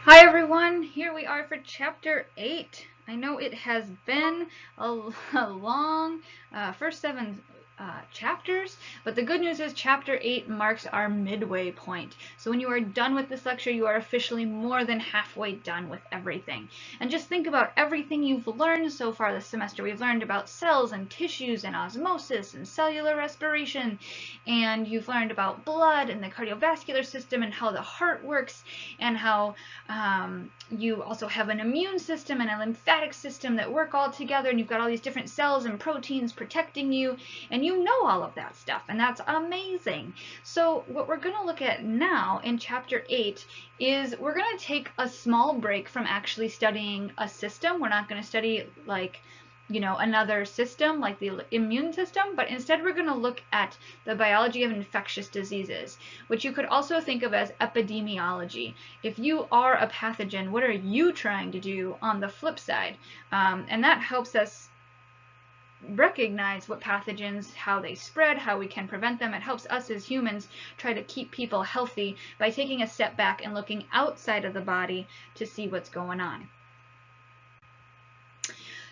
Hi everyone, here we are for chapter 8. I know it has been a long first 7 chapters, but the good news is chapter 8 marks our midway point. So when you are done with this lecture, you are officially more than halfway done with everything. And just think about everything you've learned so far this semester. We've learned about cells and tissues and osmosis and cellular respiration, and you've learned about blood and the cardiovascular system and how the heart works, and how you also have an immune system and a lymphatic system that work all together, and you've got all these different cells and proteins protecting you, and you know all of that stuff, and that's amazing. So what we're going to look at now in chapter 8 is we're going to take a small break from actually studying a system. We're not going to study another system like the immune system, but instead we're going to look at the biology of infectious diseases, which you could also think of as epidemiology. If you are a pathogen, what are you trying to do on the flip side? And that helps us recognize what pathogens, how they spread, how we can prevent them. It helps us as humans try to keep people healthy by taking a step back and looking outside of the body to see what's going on.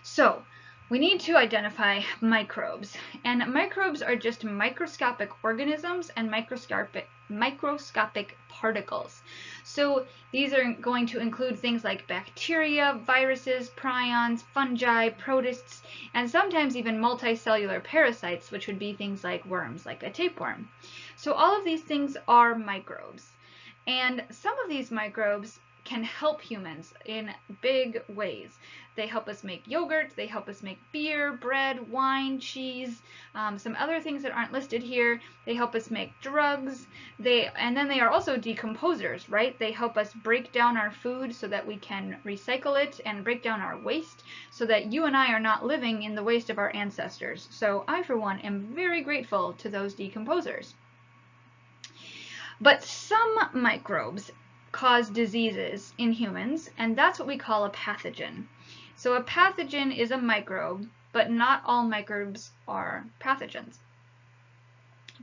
So we need to identify microbes, and microbes are just microscopic organisms and microscopic particles. So these are going to include things like bacteria, viruses, prions, fungi, protists, and sometimes even multicellular parasites, which would be things like worms, like a tapeworm. So all of these things are microbes, and some of these microbes can help humans in big ways. They help us make yogurt, they help us make beer, bread, wine, cheese, some other things that aren't listed here. They help us make drugs, and then they are also decomposers, right? They help us break down our food so that we can recycle it and break down our waste so that you and I are not living in the waste of our ancestors. So I, for one, am very grateful to those decomposers. But some microbes cause diseases in humans, and that's what we call a pathogen. So a pathogen is a microbe, but not all microbes are pathogens.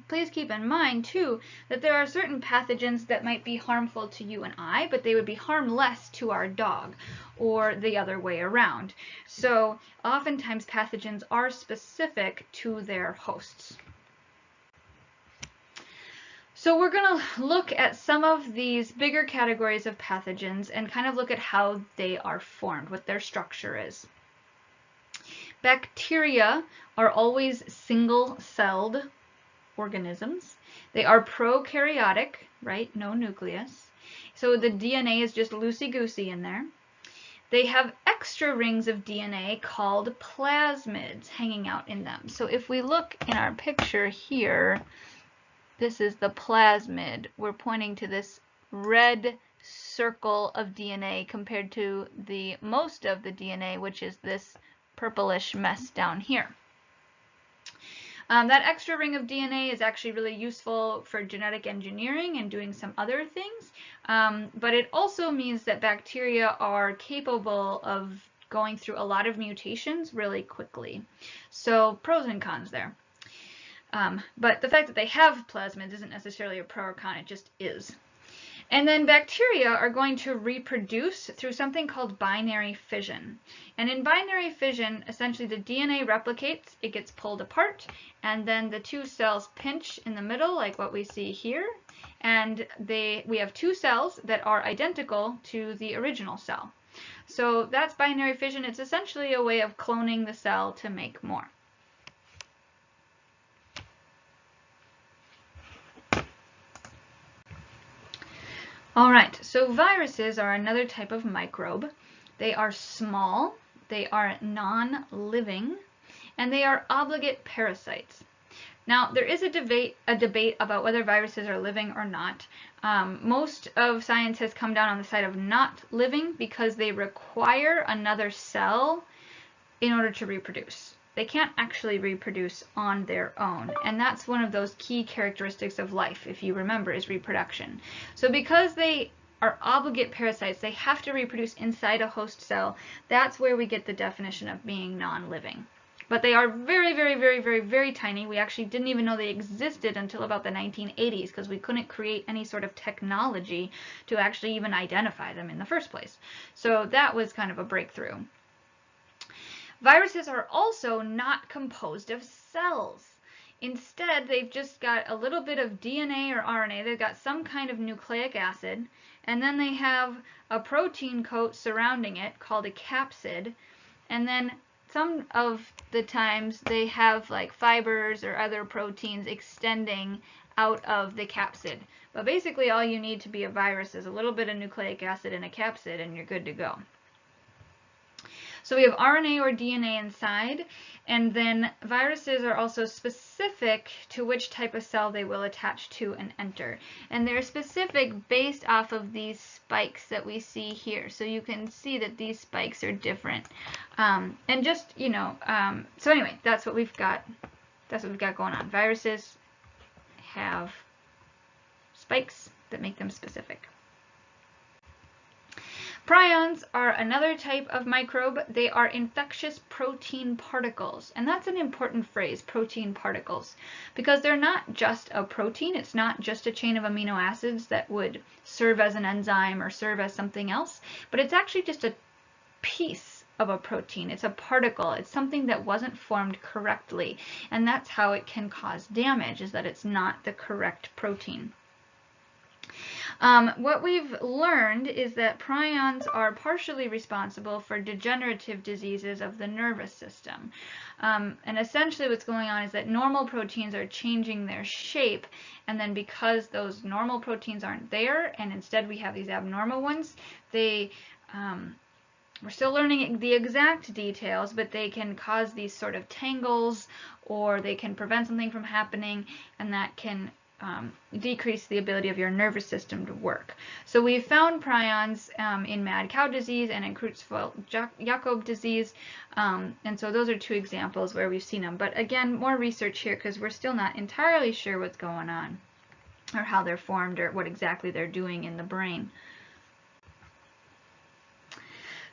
Please keep in mind, too, that there are certain pathogens that might be harmful to you and I, but they would be harmless to our dog, or the other way around. So oftentimes pathogens are specific to their hosts. So we're going to look at some of these bigger categories of pathogens and kind of look at how they are formed, what their structure is. Bacteria are always single-celled organisms. They are prokaryotic, right? No nucleus. So the DNA is just loosey-goosey in there. They have extra rings of DNA called plasmids hanging out in them. So if we look in our picture here, this is the plasmid. We're pointing to this red circle of DNA compared to the most of the DNA, which is this purplish mess down here. That extra ring of DNA is actually really useful for genetic engineering and doing some other things, but it also means that bacteria are capable of going through a lot of mutations really quickly. So pros and cons there. But the fact that they have plasmids isn't necessarily a pro or con, it just is. And then bacteria are going to reproduce through something called binary fission. And in binary fission, essentially the DNA replicates, it gets pulled apart, and then the two cells pinch in the middle, like what we see here, and we have two cells that are identical to the original cell. So that's binary fission. It's essentially a way of cloning the cell to make more. All right, so viruses are another type of microbe. They are small, they are non-living, and they are obligate parasites. Now, there is a debate about whether viruses are living or not. Most of science has come down on the side of not living because they require another cell in order to reproduce. They can't actually reproduce on their own, and that's one of those key characteristics of life, if you remember, is reproduction. So because they are obligate parasites, they have to reproduce inside a host cell. That's where we get the definition of being non-living. but they are very, very, very, very, very tiny. We actually didn't even know they existed until about the 1980s because we couldn't create any sort of technology to actually even identify them in the first place. So that was kind of a breakthrough. Viruses are also not composed of cells. Instead, they've just got a little bit of DNA or RNA. They've got some kind of nucleic acid, and then they have a protein coat surrounding it called a capsid, and then some of the times they have like fibers or other proteins extending out of the capsid. But basically all you need to be a virus is a little bit of nucleic acid and a capsid, and you're good to go. So we have RNA or DNA inside, and then viruses are also specific to which type of cell they will attach to and enter. And they're specific based off of these spikes that we see here. So you can see that these spikes are different. And just, you know, so anyway, that's what we've got. That's what we've got going on. Viruses have spikes that make them specific. Prions are another type of microbe. They are infectious protein particles. And that's an important phrase, protein particles, because they're not just a protein. It's not just a chain of amino acids that would serve as an enzyme or serve as something else, but it's actually just a piece of a protein. It's a particle. It's something that wasn't formed correctly. And that's how it can cause damage, is that it's not the correct protein. What we've learned is that prions are partially responsible for degenerative diseases of the nervous system. And essentially what's going on is that normal proteins are changing their shape, and then because those normal proteins aren't there and instead we have these abnormal ones, they we're still learning the exact details, but they can cause these sort of tangles, or they can prevent something from happening, and that can decrease the ability of your nervous system to work. So we found prions in mad cow disease and in Creutzfeldt-Jakob disease, and so those are two examples where we've seen them. But again, more research here because we're still not entirely sure what's going on or how they're formed or what exactly they're doing in the brain.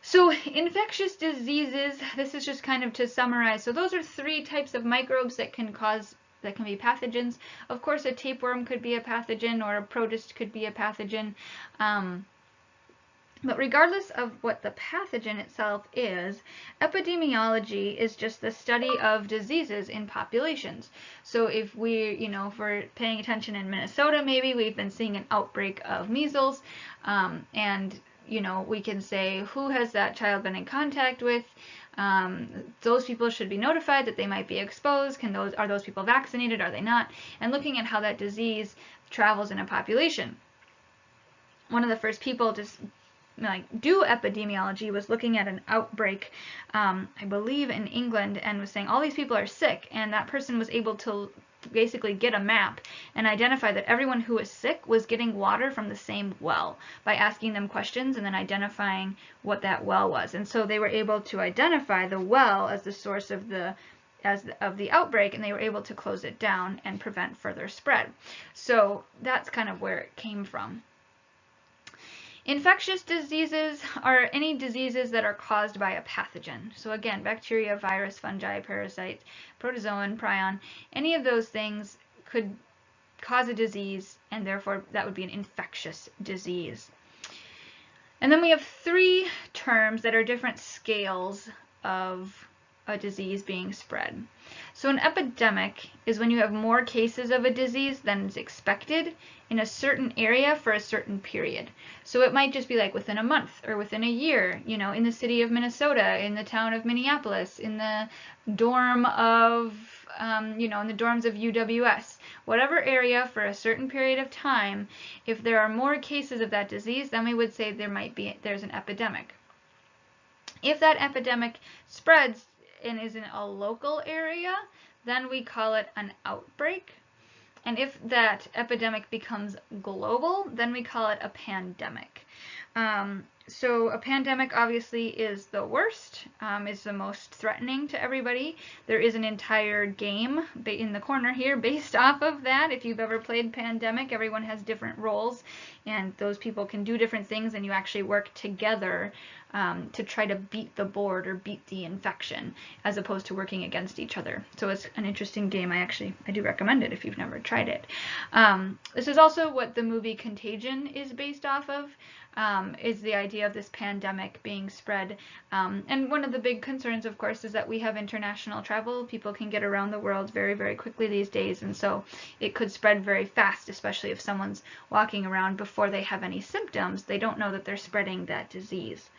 So infectious diseases, this is just kind of to summarize. So those are three types of microbes that can be pathogens. Of course, a tapeworm could be a pathogen, or a protist could be a pathogen. But regardless of what the pathogen itself is, epidemiology is just the study of diseases in populations. So if we, if we're paying attention in Minnesota, maybe we've been seeing an outbreak of measles, and we can say, who has that child been in contact with? Those people should be notified that they might be exposed. Are those people vaccinated? Are they not? And looking at how that disease travels in a population. One of the first people to do epidemiology was looking at an outbreak, I believe in England, and was saying all these people are sick, and that person was able to basically get a map and identify that everyone who was sick was getting water from the same well by asking them questions and then identifying what that well was. And so they were able to identify the well as the source of the outbreak, and they were able to close it down and prevent further spread. So that's kind of where it came from. Infectious diseases are any diseases that are caused by a pathogen. So again, bacteria, virus, fungi, parasites, protozoan, prion, any of those things could cause a disease, and therefore that would be an infectious disease. And then we have three terms that are different scales of a disease being spread. So an epidemic is when you have more cases of a disease than is expected in a certain area for a certain period. So it might just be like within a month or within a year, in the city of Minnesota, in the town of Minneapolis, in the dorm of, in the dorms of UWS. Whatever area for a certain period of time, if there are more cases of that disease, then we would say there's an epidemic. If that epidemic spreads and is in a local area, then we call it an outbreak. And if that epidemic becomes global, then we call it a pandemic. So a pandemic obviously is the worst, is the most threatening to everybody. There is an entire game in the corner here based off of that. If you've ever played Pandemic, everyone has different roles, and those people can do different things, and you actually work together to try to beat the board or beat the infection, as opposed to working against each other. So it's an interesting game. I do recommend it if you've never tried it. This is also what the movie Contagion is based off of. Is the idea of this pandemic being spread. And one of the big concerns, of course, is that we have international travel. People can get around the world very, very quickly these days, and so it could spread very fast, especially if someone's walking around before they have any symptoms. They don't know that they're spreading that disease.